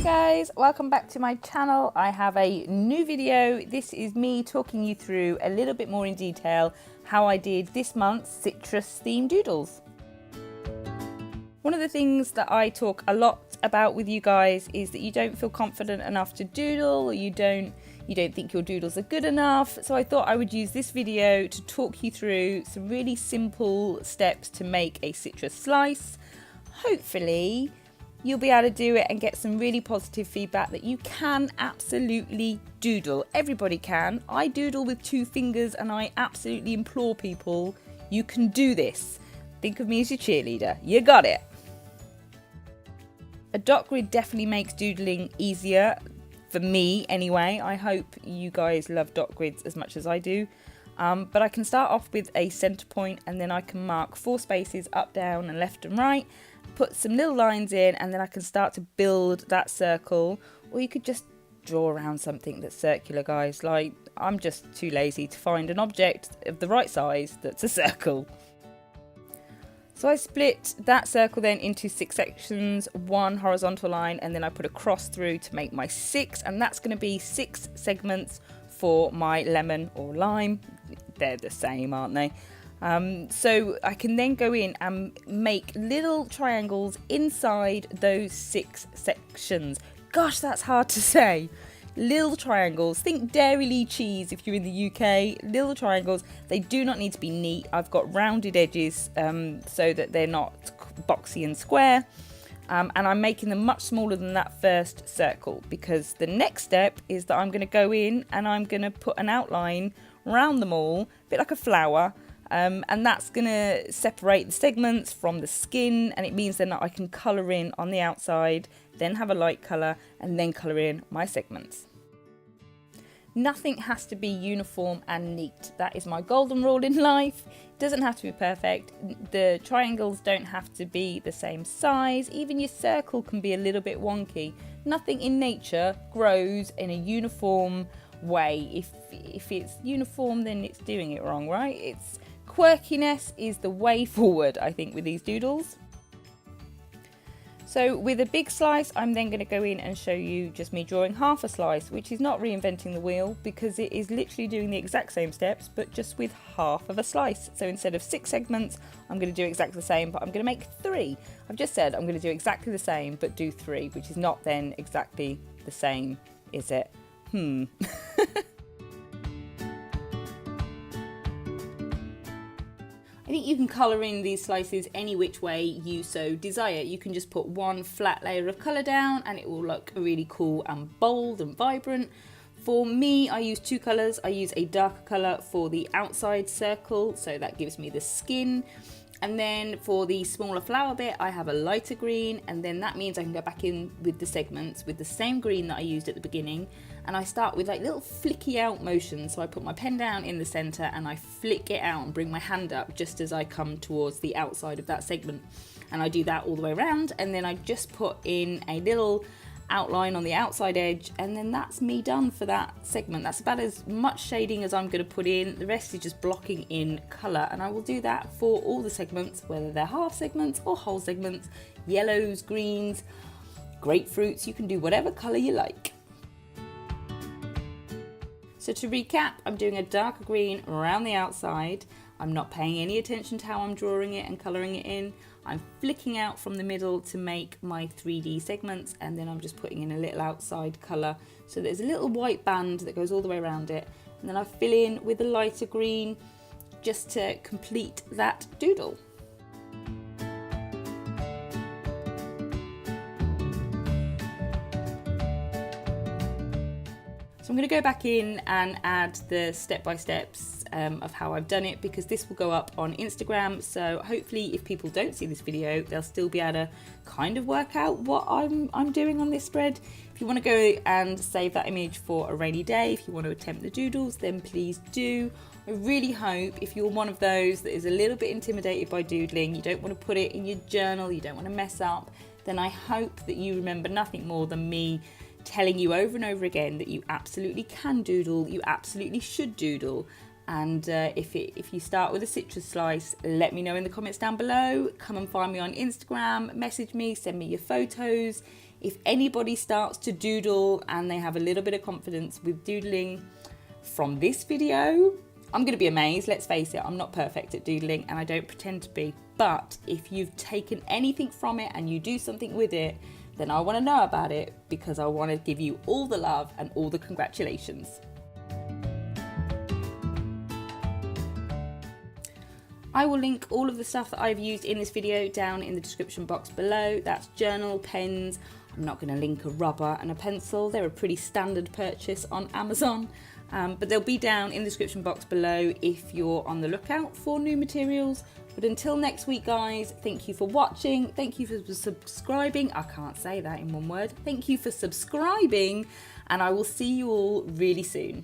Guys, welcome back to my channel. I have a new video. This is me talking you through a little bit more in detail how I did this month's citrus themed doodles. One of the things that I talk a lot about with you guys is that you don't feel confident enough to doodle, or you don't think your doodles are good enough. So I thought I would use this video to talk you through some really simple steps to make a citrus slice. Hopefully you'll be able to do it and get some really positive feedback that you can absolutely doodle. Everybody can. I doodle with 2 fingers and I absolutely implore people, you can do this. Think of me as your cheerleader. You got it. A dot grid definitely makes doodling easier, for me anyway. I hope you guys love dot grids as much as I do. But I can start off with a centre point and then I can mark 4 spaces up, down and left and right, put some little lines in, and then I can start to build that circle. Or you could just draw around something that's circular, guys. Like, I'm just too lazy to find an object of the right size that's a circle. So I split that circle then into 6 sections, 1 horizontal line, and then I put a cross through to make my 6, and that's going to be 6 segments for my lemon or lime. They're the same, aren't they? So I can then go in and make little triangles inside those 6 sections. Gosh, that's hard to say. Little triangles. Think Dairy cheese if you're in the UK. Little triangles. They do not need to be neat. I've got rounded edges so that they're not boxy and square. And I'm making them much smaller than that first circle, because the next step is that I'm going to go in and I'm going to put an outline around them all, a bit like a flower. And that's going to separate the segments from the skin, and it means then that I can colour in on the outside, then have a light colour, and then colour in my segments. Nothing has to be uniform and neat. That is my golden rule in life. It doesn't have to be perfect. The triangles don't have to be the same size. Even your circle can be a little bit wonky. Nothing in nature grows in a uniform way. If it's uniform, then it's doing it wrong, right? It's quirkiness is the way forward, I think, with these doodles. So with a big slice, I'm then going to go in and show you just me drawing half a slice, which is not reinventing the wheel, because it is literally doing the exact same steps, but just with half of a slice. So instead of 6 segments, I'm going to do exactly the same, but I'm going to make 3. I've just said I'm going to do exactly the same, but do 3, which is not then exactly the same, is it? I think you can colour in these slices any which way you so desire. You can just put 1 flat layer of colour down and it will look really cool and bold and vibrant. For me, I use 2 colours. I use a darker colour for the outside circle, so that gives me the skin. And then for the smaller flower bit, I have a lighter green, and then that means I can go back in with the segments with the same green that I used at the beginning. And I start with like little flicky out motions. So I put my pen down in the centre and I flick it out and bring my hand up just as I come towards the outside of that segment. And I do that all the way around, and then I just put in a little outline on the outside edge, and then that's me done for that segment. That's about as much shading as I'm going to put in. The rest is just blocking in colour, and I will do that for all the segments, whether they're half segments or whole segments, yellows, greens, grapefruits. You can do whatever colour you like. So to recap, I'm doing a darker green around the outside. I'm not paying any attention to how I'm drawing it and colouring it in. I'm flicking out from the middle to make my 3D segments, and then I'm just putting in a little outside colour. So there's a little white band that goes all the way around it. And then I fill in with a lighter green just to complete that doodle. So I'm going to go back in and add the step-by-steps of how I've done it, because this will go up on Instagram. So hopefully if people don't see this video, they'll still be able to kind of work out what I'm doing on this spread. If you want to go and save that image for a rainy day, if you want to attempt the doodles, then please do. I really hope if you're one of those that is a little bit intimidated by doodling, you don't want to put it in your journal, you don't want to mess up, then I hope that you remember nothing more than me telling you over and over again that you absolutely can doodle, you absolutely should doodle. And if you start with a citrus slice, let me know in the comments down below. Come and find me on Instagram, message me, send me your photos. If anybody starts to doodle and they have a little bit of confidence with doodling from this video, I'm going to be amazed. Let's face it, I'm not perfect at doodling and I don't pretend to be. But if you've taken anything from it and you do something with it, then I want to know about it because I want to give you all the love and all the congratulations. I will link all of the stuff that I've used in this video down in the description box below. That's journal, pens. I'm not going to link a rubber and a pencil. They're a pretty standard purchase on Amazon. But they'll be down in the description box below if you're on the lookout for new materials. But until next week, guys, thank you for watching. Thank you for subscribing. I can't say that in one word. Thank you for subscribing, and I will see you all really soon.